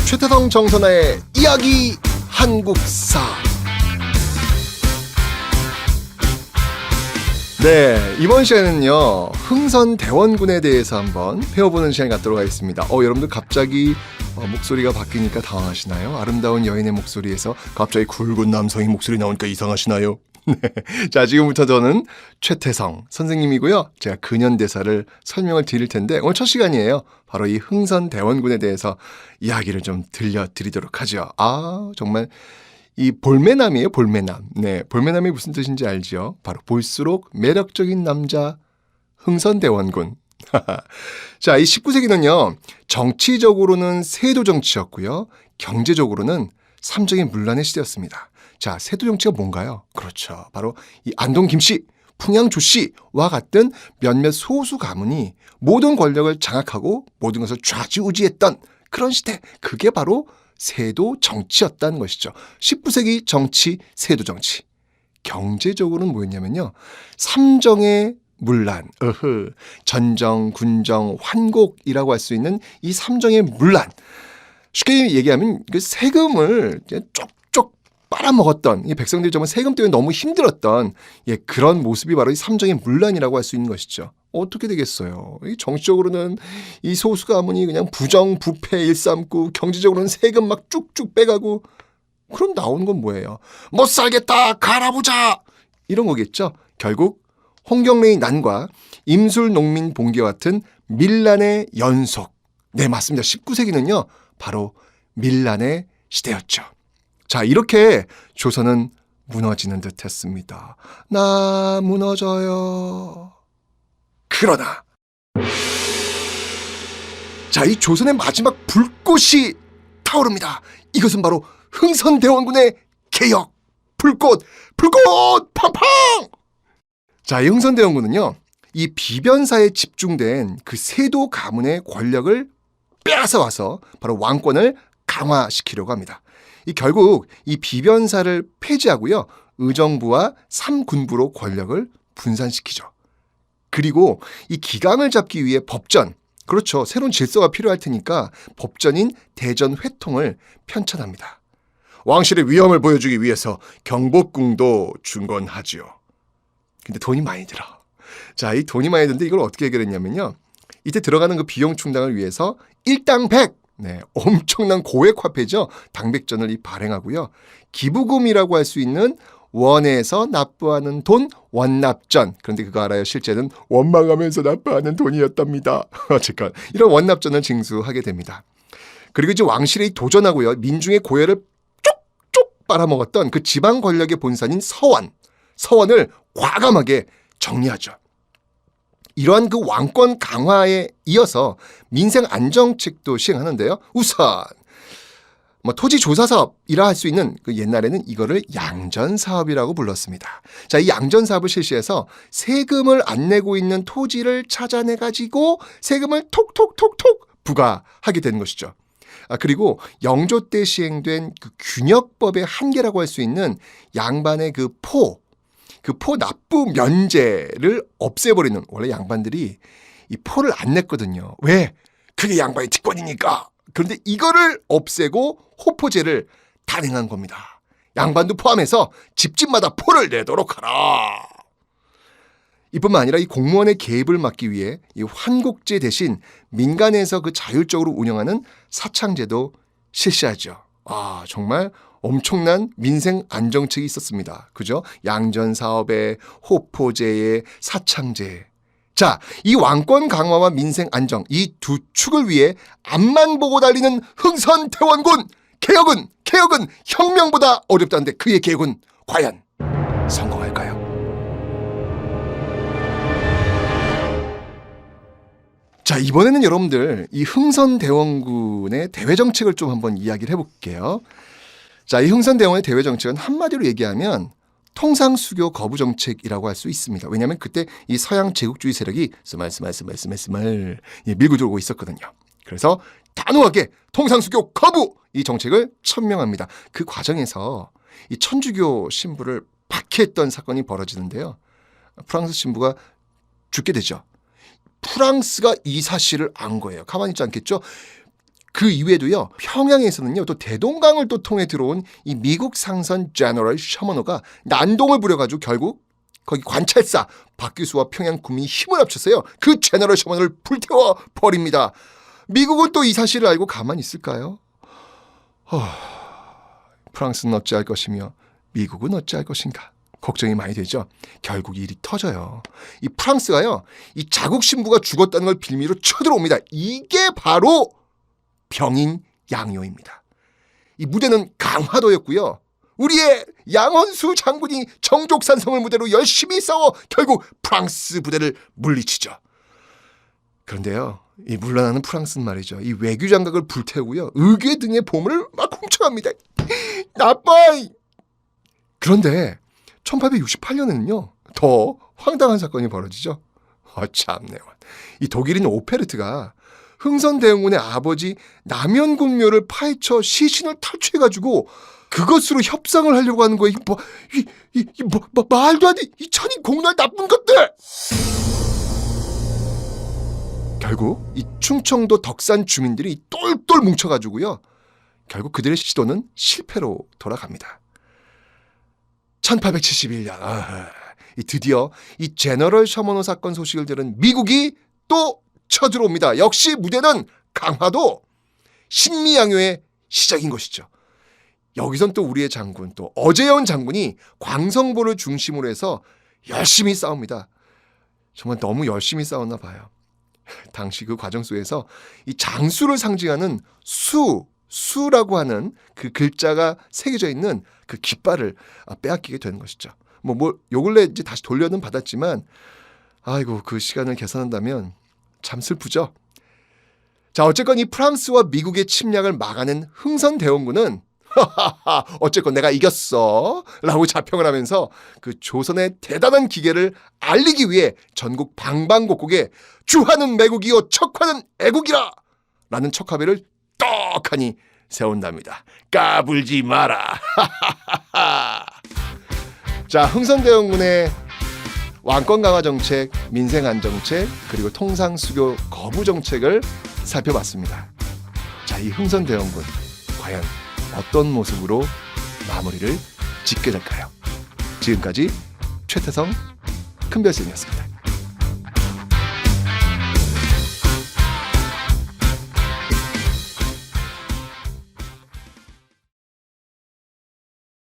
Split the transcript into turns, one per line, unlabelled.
최태성 정선아의 이야기 한국사. 네, 이번 시간은요 흥선대원군에 대해서 한번 배워보는 시간 갖도록 하겠습니다. 여러분들 갑자기 목소리가 바뀌니까 당황하시나요? 아름다운 여인의 목소리에서 갑자기 굵은 남성의 목소리 나오니까 이상하시나요? 네. 자, 지금부터 저는 최태성 선생님이고요. 제가 근현대사를 설명을 드릴 텐데 오늘 첫 시간이에요. 바로 이 흥선대원군에 대해서 이야기를 좀 들려드리도록 하죠. 정말 이 볼매남이에요, 볼매남. 네, 볼매남이 무슨 뜻인지 알죠? 바로 볼수록 매력적인 남자 흥선대원군. 자, 이 19세기는요. 정치적으로는 세도 정치였고요. 경제적으로는 삼정의 문란의 시대였습니다. 자, 세도 정치가 뭔가요? 그렇죠. 바로 이 안동 김씨, 풍양 조씨와 같은 몇몇 소수 가문이 모든 권력을 장악하고 모든 것을 좌지우지했던 그런 시대. 그게 바로 세도 정치였다는 것이죠. 19세기 정치, 세도 정치. 경제적으로는 뭐였냐면요. 삼정의 문란, 전정, 군정, 환곡이라고 할 수 있는 이 삼정의 문란. 쉽게 얘기하면 그 세금을 쪽쪽 빨아먹었던 이 백성들이 정말 세금 때문에 너무 힘들었던 그런 모습이 바로 이 삼정의 문란이라고 할 수 있는 것이죠. 어떻게 되겠어요? 이 정치적으로는 이 소수 가문이 그냥 부정, 부패 일삼고 경제적으로는 세금 막 쭉쭉 빼가고 그럼 나오는 건 뭐예요? 못 살겠다 갈아보자 이런 거겠죠. 결국 홍경래의 난과 임술농민 봉기와 같은 밀란의 연속. 네, 맞습니다. 19세기는요. 바로 밀란의 시대였죠. 자, 이렇게 조선은 무너지는 듯 했습니다. 나 무너져요. 그러나 자, 이 조선의 마지막 불꽃이 타오릅니다. 이것은 바로 흥선대원군의 개혁. 불꽃 팡팡. 자, 이 흥선대원군은요. 이 비변사에 집중된 그 세도 가문의 권력을 빼앗아 와서 바로 왕권을 강화시키려고 합니다. 결국 이 비변사를 폐지하고요. 의정부와 삼군부로 권력을 분산시키죠. 그리고 이 기강을 잡기 위해 법전, 그렇죠. 새로운 질서가 필요할 테니까 법전인 대전회통을 편찬합니다. 왕실의 위엄을 보여주기 위해서 경복궁도 중건하지요. 근데 돈이 많이 들어. 자, 이 돈이 많이 드는데 이걸 어떻게 해결했냐면요. 이때 들어가는 그 비용 충당을 위해서 일당 100, 네, 엄청난 고액 화폐죠. 당백전을 발행하고요. 기부금이라고 할 수 있는 원에서 납부하는 돈, 원납전. 그런데 그거 알아요? 실제는 원망하면서 납부하는 돈이었답니다. 어쨌건 이런 원납전을 징수하게 됩니다. 그리고 이제 왕실이 도전하고요. 민중의 고열을 쪽쪽 빨아먹었던 그 지방 권력의 본산인 서원을 과감하게 정리하죠. 이러한 그 왕권 강화에 이어서 민생 안정책도 시행하는데요. 우선 토지 조사 사업이라 할 수 있는 그 옛날에는 이거를 양전 사업이라고 불렀습니다. 자, 이 양전 사업을 실시해서 세금을 안 내고 있는 토지를 찾아내 가지고 세금을 톡톡톡톡 부과하게 되는 것이죠. 그리고 영조 때 시행된 그 균역법의 한계라고 할 수 있는 양반의 그 포 납부 면제를 없애버리는. 원래 양반들이 이 포를 안 냈거든요. 왜? 그게 양반의 특권이니까. 그런데 이거를 없애고 호포제를 단행한 겁니다. 양반도 포함해서 집집마다 포를 내도록 하라. 이뿐만 아니라 이 공무원의 개입을 막기 위해 이 환곡제 대신 민간에서 그 자율적으로 운영하는 사창제도 실시하죠. 정말 엄청난 민생 안정책이 있었습니다. 그죠? 양전 사업에 호포제에 사창제. 자, 이 왕권 강화와 민생 안정 이 두 축을 위해 앞만 보고 달리는 흥선대원군. 개혁은 혁명보다 어렵다는데 그의 개혁은 과연 성공할까요? 자, 이번에는 여러분들 이 흥선대원군의 대외 정책을 좀 한번 이야기를 해볼게요. 자, 이 흥선대원의 대외 정책은 한마디로 얘기하면 통상수교 거부 정책이라고 할 수 있습니다. 왜냐하면 그때 이 서양 제국주의 세력이 스멀 밀고 들어오고 있었거든요. 그래서 단호하게 통상수교 거부 이 정책을 천명합니다. 그 과정에서 이 천주교 신부를 박해했던 사건이 벌어지는데요. 프랑스 신부가 죽게 되죠. 프랑스가 이 사실을 안 거예요. 가만히 있지 않겠죠. 그 이외에도요, 평양에서는요, 또 대동강을 또 통해 들어온 이 미국 상선 제너럴 셔머너가 난동을 부려가지고 결국 거기 관찰사 박규수와 평양 국민이 힘을 합쳐서요, 그 제너럴 셔머너를 불태워 버립니다. 미국은 또 이 사실을 알고 가만히 있을까요? 프랑스는 어찌할 것이며 미국은 어찌할 것인가 걱정이 많이 되죠. 결국 일이 터져요. 이 프랑스가요, 이 자국 신부가 죽었다는 걸 빌미로 쳐들어옵니다. 이게 바로 병인 양요입니다. 이 무대는 강화도였고요. 우리의 양헌수 장군이 정족산성을 무대로 열심히 싸워 결국 프랑스 부대를 물리치죠. 그런데요, 이 물러나는 프랑스는 말이죠, 이 외교 장각을 불태우고요, 의궤 등의 보물을 막 훔쳐갑니다. 나빠! 그런데 1868년에는요, 더 황당한 사건이 벌어지죠. 참네. 이 독일인 오페르트가 흥선대원군의 아버지 남연군묘를 파헤쳐 시신을 탈취해가지고 그것으로 협상을 하려고 하는 거예요. 말도 안 돼. 이 천인 공날 나쁜 것들. 결국 이 충청도 덕산 주민들이 똘똘 뭉쳐가지고요, 결국 그들의 시도는 실패로 돌아갑니다. 1871년 드디어 이 제너럴 셔머너 사건 소식을 들은 미국이 또 쳐들어옵니다. 역시 무대는 강화도 신미양요의 시작인 것이죠. 여기선 또 우리의 장군, 또 어제연 장군이 광성보를 중심으로 해서 열심히 싸웁니다. 정말 너무 열심히 싸웠나 봐요. 당시 그 과정 속에서 이 장수를 상징하는 수라고 하는 그 글자가 새겨져 있는 그 깃발을 빼앗기게 되는 것이죠. 요 근래 이제 다시 돌려는 받았지만, 아이고, 그 시간을 계산한다면 참 슬프죠. 자, 어쨌건 이 프랑스와 미국의 침략을 막아낸 흥선대원군은 어쨌건 내가 이겼어 라고 자평을 하면서 그 조선의 대단한 기계를 알리기 위해 전국 방방곡곡에 주하는 매국이요 척하는 애국이라 라는 척화배를 떡하니 세운답니다. 까불지 마라. 자, 흥선대원군의 왕권 강화 정책, 민생 안정책, 그리고 통상수교 거부 정책을 살펴봤습니다. 자, 이 흥선대원군 과연 어떤 모습으로 마무리를 짓게 될까요? 지금까지 최태성 큰별쌤이었습니다.